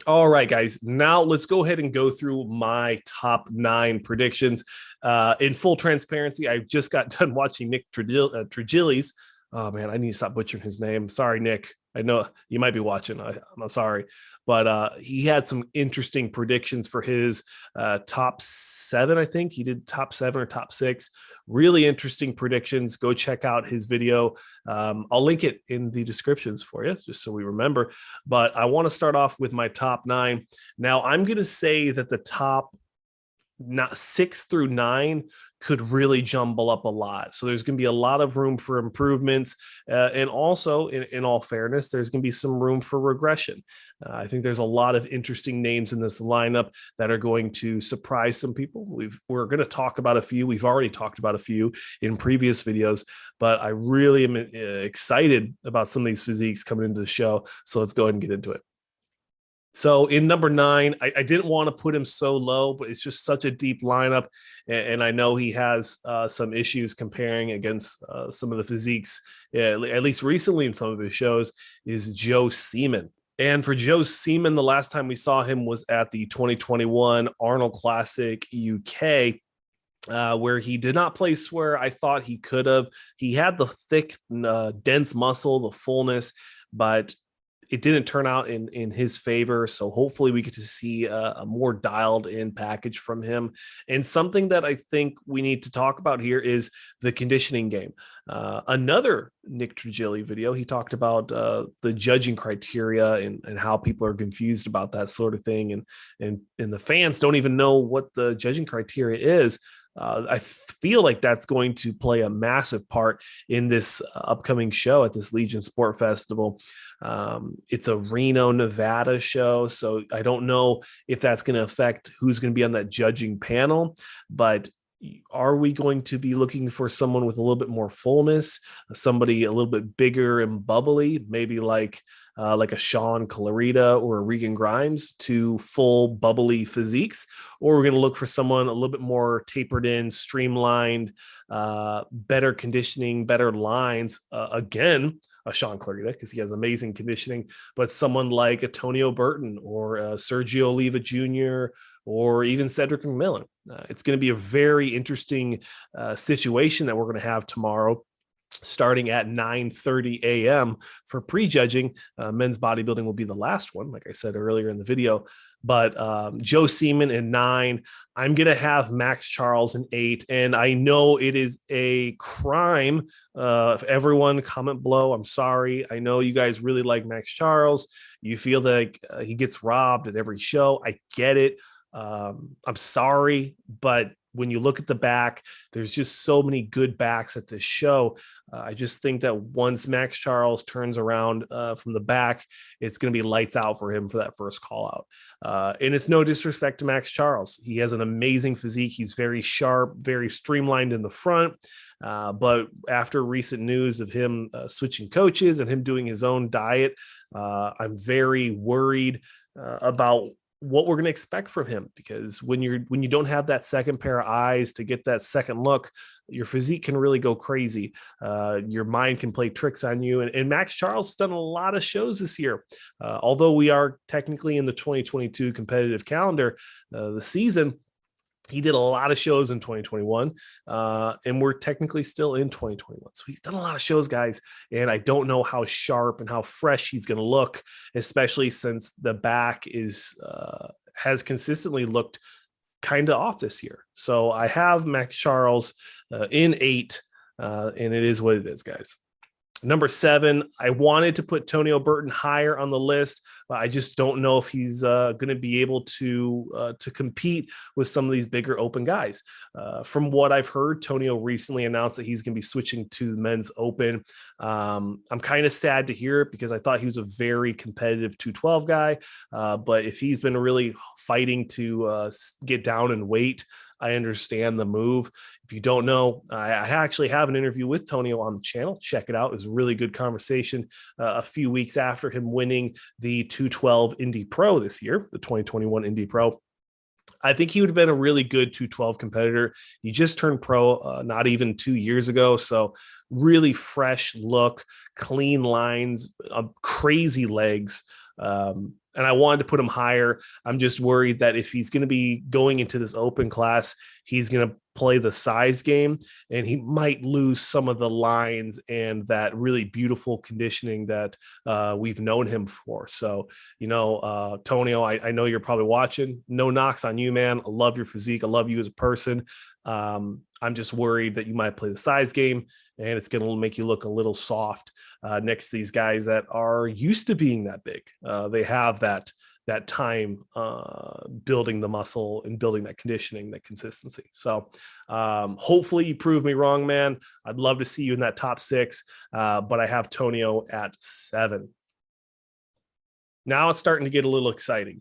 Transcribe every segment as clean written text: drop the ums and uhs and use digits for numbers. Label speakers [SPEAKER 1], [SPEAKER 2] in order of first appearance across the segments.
[SPEAKER 1] All right, guys. Now let's go ahead and go through my top 9 predictions. In full transparency, I just got done watching Nick Trigili's. Oh man, I need to stop butchering his name. Sorry, Nick. I know you might be watching. I'm sorry, but he had some interesting predictions for his top 7. I think he did top 7 or top 6. Really interesting predictions. Go check out his video. I'll link it in the descriptions for you, just so we remember. But I want to start off with my top 9. Now, I'm going to say that the top not 6 through 9 could really jumble up a lot. So there's going to be a lot of room for improvements. And also, in all fairness, there's going to be some room for regression. I think there's a lot of interesting names in this lineup that are going to surprise some people. We're going to talk about a few. We've already talked about a few in previous videos, but I really am excited about some of these physiques coming into the show. So let's go ahead and get into it. So in number 9, I didn't want to put him so low, but it's just such a deep lineup. And I know he has some issues comparing against some of the physiques, at least recently in some of his shows, is Joe Seaman. And for Joe Seaman, the last time we saw him was at the 2021 Arnold Classic UK. Where he did not place where I thought he could have. He had the thick, dense muscle, the fullness, but it didn't turn out in his favor. So hopefully we get to see a more dialed in package from him. And something that I think we need to talk about here is the conditioning game. Another Nick Trigili video, he talked about the judging criteria and how people are confused about that sort of thing. And the fans don't even know what the judging criteria is. I feel like that's going to play a massive part in this upcoming show at this Legion Sport Festival. It's a Reno, Nevada show, so I don't know if that's going to affect who's going to be on that judging panel, but are we going to be looking for someone with a little bit more fullness, somebody a little bit bigger and bubbly, maybe like a Shaun Clarida or a Regan Grimes, to full bubbly physiques? Or we're going to look for someone a little bit more tapered in, streamlined, better conditioning, better lines. Again, a Shaun Clarida, because he has amazing conditioning, but someone like Antonio Burton or Sergio Oliva Jr., or even Cedric McMillan. It's going to be a very interesting situation that we're going to have tomorrow, starting at 9:30 a.m. for prejudging. Men's bodybuilding will be the last one, like I said earlier in the video. But Joe Seaman in 9. I'm going to have Max Charles in 8. And I know it is a crime. If everyone comment below, I'm sorry. I know you guys really like Max Charles. You feel like he gets robbed at every show. I get it. I'm sorry, but when you look at the back, there's just so many good backs at this show. I just think that once Max Charles turns around from the back, it's going to be lights out for him for that first call out. And it's no disrespect to Max Charles. He has an amazing physique. He's very sharp, very streamlined in the front. But after recent news of him switching coaches and him doing his own diet, I'm very worried about what we're going to expect from him, because when you don't have that second pair of eyes to get that second look, your physique can really go crazy. Your mind can play tricks on you. And Max Charles has done a lot of shows this year. Although we are technically in the 2022 competitive calendar, the season, he did a lot of shows in 2021, and we're technically still in 2021. So he's done a lot of shows, guys, and I don't know how sharp and how fresh he's going to look, especially since the back has consistently looked kind of off this year. So I have Max Charles in 8, and it is what it is, guys. Number 7, I wanted to put Tonio Burton higher on the list, but I just don't know if he's going to be able to compete with some of these bigger open guys. From what I've heard, Tonio recently announced that he's going to be switching to men's open. I'm kind of sad to hear it, because I thought he was a very competitive 212 guy. But if he's been really fighting to get down in weight, I understand the move. If you don't know, I actually have an interview with Tonio on the channel. Check it out. It was a really good conversation a few weeks after him winning the 212 Indy Pro this year, the 2021 Indy Pro. I think he would have been a really good 212 competitor. He just turned pro not even 2 years ago. So really fresh look, clean lines, crazy legs. and I wanted to put him higher. I'm just worried that if he's going to be going into this open class, he's going to play the size game and he might lose some of the lines and that really beautiful conditioning that we've known him for. So, Tonio, I know you're probably watching. No knocks on you, man. I love your physique. I love you as a person. I'm just worried that you might play the size game and it's going to make you look a little soft next to these guys that are used to being that big. They have that time building the muscle and building that conditioning, that consistency. So hopefully you prove me wrong, man. I'd love to see you in that top 6, but I have Tonio at 7. Now it's starting to get a little exciting.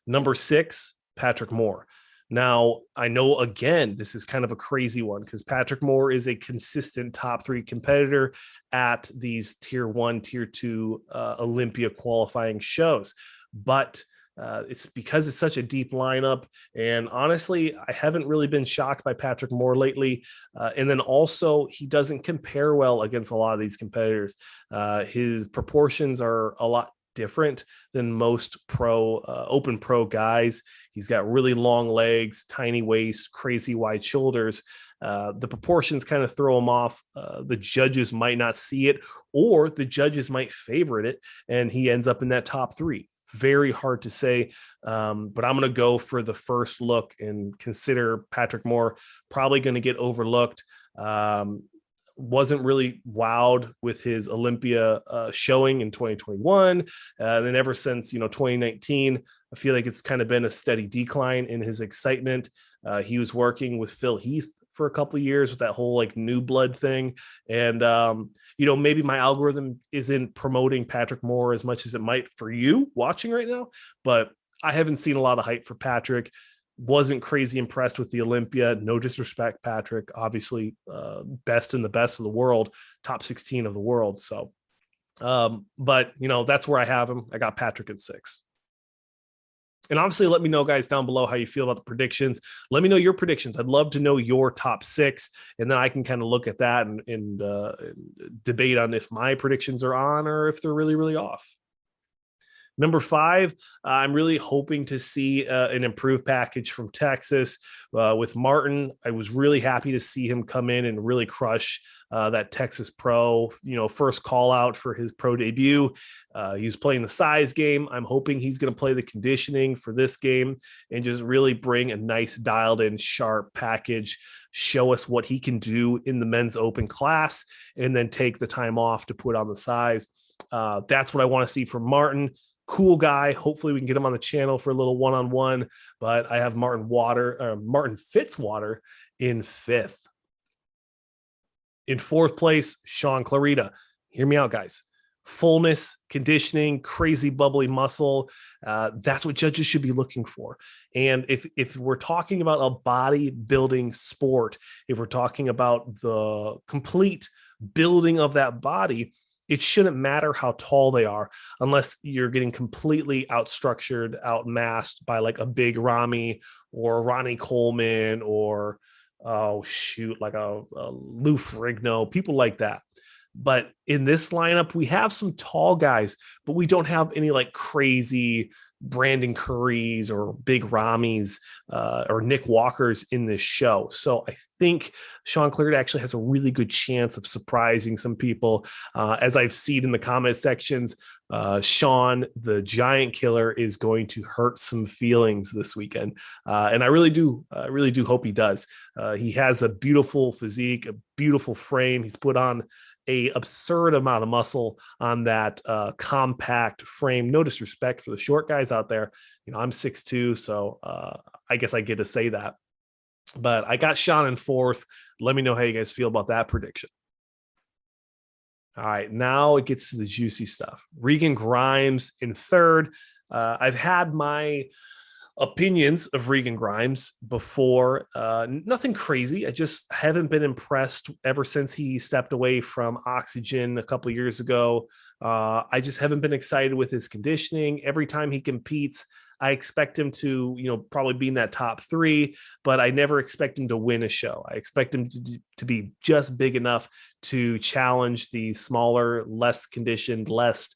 [SPEAKER 1] Number 6, Patrick Moore. Now, I know, again, this is kind of a crazy one because Patrick Moore is a consistent top 3 competitor at these tier 1, tier 2 Olympia qualifying shows. But it's because it's such a deep lineup. And honestly, I haven't really been shocked by Patrick Moore lately. And then also, he doesn't compare well against a lot of these competitors. His proportions are a lot different than most open pro guys. He's got really long legs, tiny waist, crazy wide shoulders. The proportions kind of throw him off. The judges might not see it, or the judges might favorite it, and he ends up in that top 3. Very hard to say, but I'm going to go for the first look and consider Patrick Moore probably going to get overlooked. Wasn't really wowed with his Olympia showing in 2021. Then ever since 2019, I feel like it's kind of been a steady decline in his excitement. He was working with Phil Heath for a couple of years with that whole like new blood thing, and maybe my algorithm isn't promoting Patrick Moore as much as it might for you watching right now, but I haven't seen a lot of hype for Patrick. Wasn't crazy impressed with the Olympia. No disrespect, Patrick. Obviously, best in the best of the world, top 16 of the world. So, but that's where I have him. I got Patrick at 6. And obviously, let me know, guys, down below how you feel about the predictions. Let me know your predictions. I'd love to know your top 6, and then I can kind of look at that and debate on if my predictions are on or if they're really, really off. Number 5, I'm really hoping to see an improved package from Texas with Martin. I was really happy to see him come in and really crush that Texas pro, first call out for his pro debut. He was playing the size game. I'm hoping he's going to play the conditioning for this game and just really bring a nice dialed in sharp package, show us what he can do in the men's open class, and then take the time off to put on the size. That's what I want to see from Martin. Cool guy. Hopefully we can get him on the channel for a little one-on-one, but I have Martin Fitzwater in 5th. In 4th place, Shaun Clarida. Hear me out, guys. Fullness, conditioning, crazy bubbly muscle. That's what judges should be looking for. And if we're talking about a bodybuilding sport, if we're talking about the complete building of that body, it shouldn't matter how tall they are unless you're getting completely outstructured, outmassed by like a big Rami or Ronnie Coleman or, like a Lou Ferrigno, people like that. But in this lineup, we have some tall guys, but we don't have any like crazy Brandon Currys or big Ramis or Nick Walkers in this show. So I think Shaun Clarida actually has a really good chance of surprising some people. As I've seen in the comment sections, Shaun, the giant killer, is going to hurt some feelings this weekend. And I really do hope he does. He has a beautiful physique, a beautiful frame. He's put on a absurd amount of muscle on that compact frame. No disrespect for the short guys out there. I'm 6'2", so I guess I get to say that. But I got Shaun in 4th. Let me know how you guys feel about that prediction. All right, now it gets to the juicy stuff. Regan Grimes in 3rd. I've had my opinions of Regan Grimes before. Nothing crazy. I just haven't been impressed ever since he stepped away from Oxygen a couple years ago. I just haven't been excited with his conditioning. Every time he competes, I expect him to, probably be in that top 3, but I never expect him to win a show. I expect him to be just big enough to challenge the smaller, less conditioned, less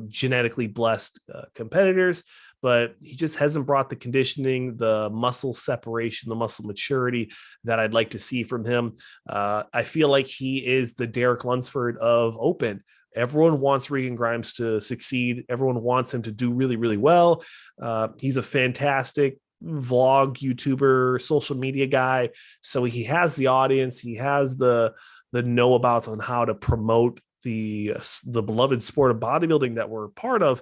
[SPEAKER 1] genetically blessed competitors, but he just hasn't brought the conditioning, the muscle separation, the muscle maturity that I'd like to see from him. I feel like he is the Derek Lunsford of open. Everyone wants Regan Grimes to succeed. Everyone wants him to do really, really well. He's a fantastic vlog YouTuber, social media guy. So he has the audience. He has the know-abouts on how to promote the beloved sport of bodybuilding that we're part of.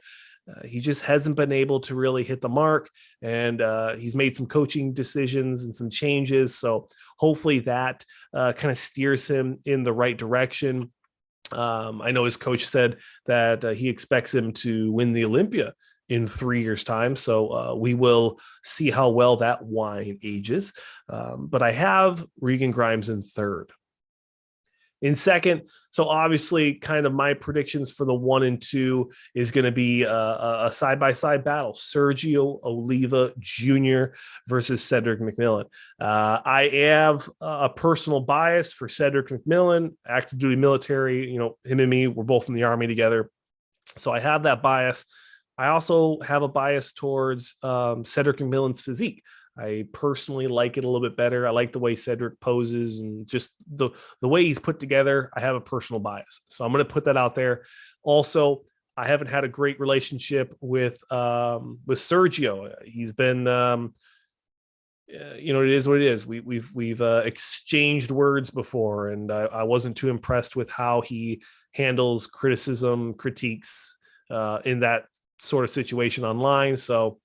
[SPEAKER 1] He just hasn't been able to really hit the mark, and he's made some coaching decisions and some changes. So hopefully that kind of steers him in the right direction. I know his coach said that he expects him to win the Olympia in 3 years' time. So we will see how well that wine ages. But I have Regan Grimes in third. In second, so obviously kind of my predictions for the 1 and 2 is going to be a side-by-side battle. Sergio Oliva Jr. versus Cedric McMillan. I have a personal bias for Cedric McMillan, active duty military. Him and me, we're both in the Army together. So I have that bias. I also have a bias towards Cedric McMillan's physique. I personally like it a little bit better. I like the way Cedric poses and just the way he's put together. I have a personal bias. So I'm going to put that out there. Also, I haven't had a great relationship with Sergio. He's been, it is what it is. We've exchanged words before, and I wasn't too impressed with how he handles criticism, critiques in that sort of situation online. So,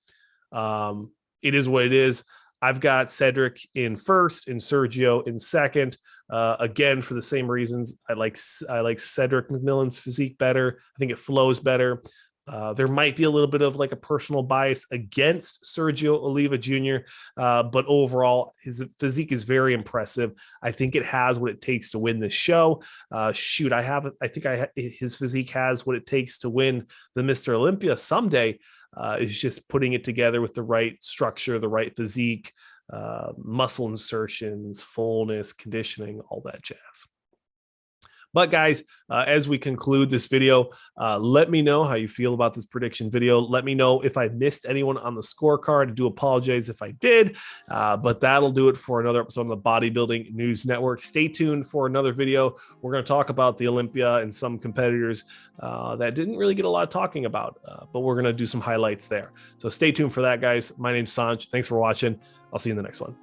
[SPEAKER 1] it is what it is. I've got Cedric in first and Sergio in second. Again, for the same reasons. I like Cedric McMillan's physique better. I think it flows better. There might be a little bit of like a personal bias against Sergio Oliva Jr., but overall, his physique is very impressive. I think it has what it takes to win this show. I think his physique has what it takes to win the Mr. Olympia someday. Is just putting it together with the right structure, the right physique, muscle insertions, fullness, conditioning, all that jazz. But guys, as we conclude this video, let me know how you feel about this prediction video. Let me know if I missed anyone on the scorecard. I do apologize if I did, but that'll do it for another episode of the Bodybuilding News Network. Stay tuned for another video. We're going to talk about the Olympia and some competitors that didn't really get a lot of talking about, but we're going to do some highlights there. So stay tuned for that, guys. My name's Saunch. Thanks for watching. I'll see you in the next one.